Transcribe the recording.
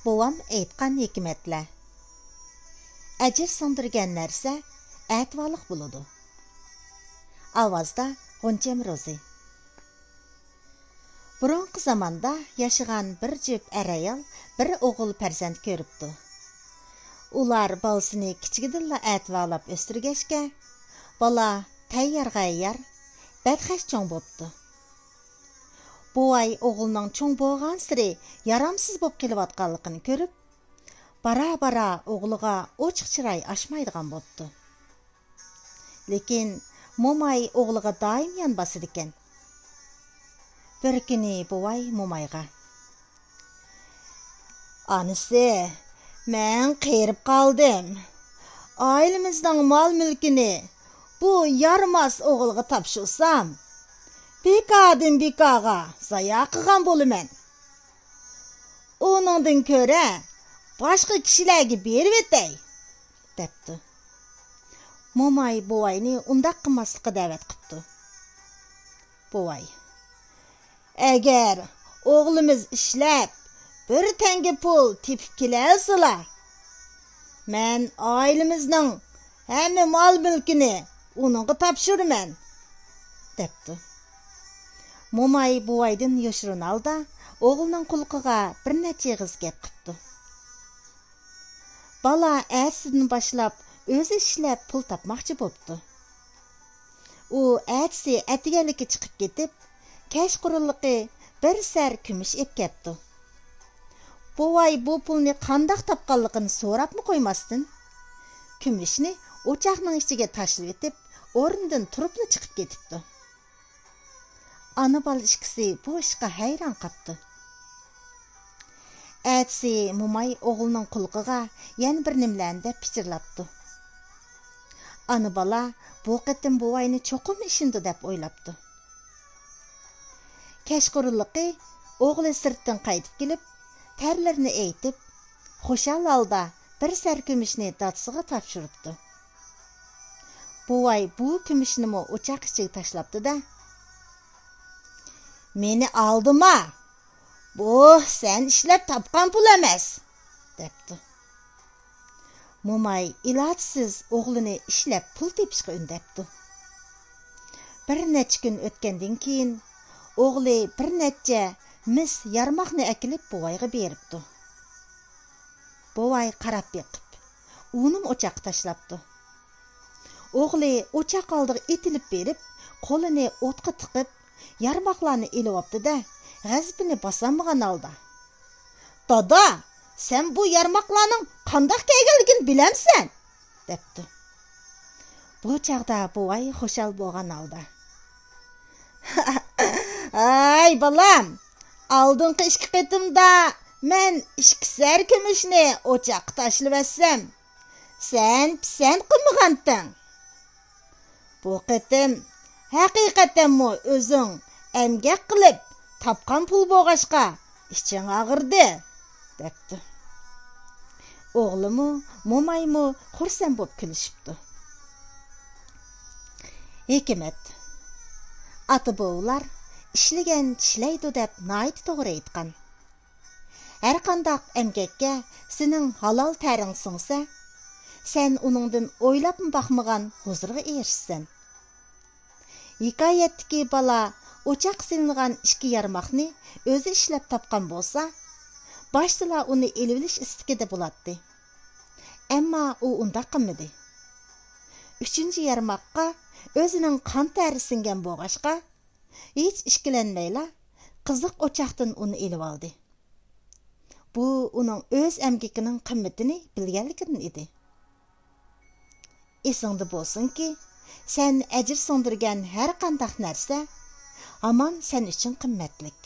bovam aytqan hikmetler. Əcir sındırgan narsa ətvalıq buludu. Avazda Ğunçem Rozi. Burunqi zamanda yaşıgan bir cüp ərayal bir oğul pərzənd körüpdü. Ular balsını kichigidilla ətvalab östürgeşke, bala tayyar-gayyar, bədxəş çoğ bopdu. Bu ay oğulның çoğ boğan siri yaramsız bop qilivatqanlıqını körüp, bara-bara oğluğa ochiq chiray aşmaydigan bopdu. Lekin Momay oğluğa daim yan basıdiken. Bir kuni buvay Momayga: "Anisi, men qerip qaldım. Ailemizдің mal mülkini bu yarmas oğulға tapşırsam, bekadan bekaga zaya qilgan bolumen. Onundan köre başqa kishilarga berib etay," depdi. Momay buvayni undaq qilmaslikqa da'vat qilibdi. Buvay: "Agar o'g'limiz ishlab bir tanga pul tepib kelasila, men ailemizning hamma mol mulkini uningga topshiraman," depdi. Momay buvaydan yoshirin alda o'g'lining qulqiga bir necha g'iz gap qilibdi. Bala әтсіден başlap özü ishlab pul tapmoqchi bo'pti. U әтsi әtiganlikka chiqib ketib, kashqurunliqi bir sar kumush ep kepti. Buvay bu pulni qandaq tapqanligini so'rabmi qo'ymasdin, kumushni o'choqning ichiga tashlab etib, o'rnidan turibni chiqib ketibdi. Ana bola ikkisi bu ishga hayron qolibdi. Әтsi Momay o'g'lining qulqiga yana bir nimlarni deb pichirlabdi. Ana bola bu qatim buvayni cho'qim ishindi deb o'ylabdi. Kashqurunliqi o'g'li sirtdan qaytib kelib, tarlarini aytib, xushal holda bir sar kumushni dadasiga topshiribdi. Buvay bu kumushni o'choq ichiga tashlabdi-da: "Meni aldima. Bu sen ishlab topgan pul emas," depti. Momay ilojsiz o'g'lini ishlab pul tepishga undabdi. Bir necha kun o'tgandan keyin o'g'li bir necha mis yarmoqni akilib buvayga beribdi. Buvay qarab beqib, uni o'choqqa tashlabdi. O'g'li o'choq oldiga etilib berib, qo'lini o'tqa tiqib, yarmoqlarni elibdi-da, g'azbini bosammagan holda: "Dada, sen bu yarmoqlarning qandoq kelganligini bilamsan?" depti. Bu chaqda buvay xushal bo'lgan holda: "Ay balam, oldingi ikki qitimda men 2 sar kumushni o'choqqa tashlab etsam, sen pisand qilmaganding. Bu qitim haqiqatanmi o'zing emgak qilib tapqan pul bo'g'ashqa iching og'irdi," depti. O'g'limu, Momaymu xursand bo'lib kulishibdi. Hikmat: ata-bovlar ishlagan tishlaydi deb nayt to'g'ri aytgan. Har qanday emgakka sening halol taring singsa, sen uningdan o'ylab baxmagan huzurga erishsan. Hikoyatdagi bola o'choq silingan 2 yarmoqni o'zi ishlab topgan bo'lsa, boshda uni elilish istikida bo'ladi. Ammo u undaq qilmadi. 3-yarmoqqa o'zining qon tari singan bo'g'ashqa hech ishkilanmayla qiziq o'choqdan uni elib oldi. Bu uning o'z amgikining qimmatini bilganligidan edi. Esingda bo'lsinki, sen ajr so'ndirgan har qanday narsa hamon sen uchun qimmatlik.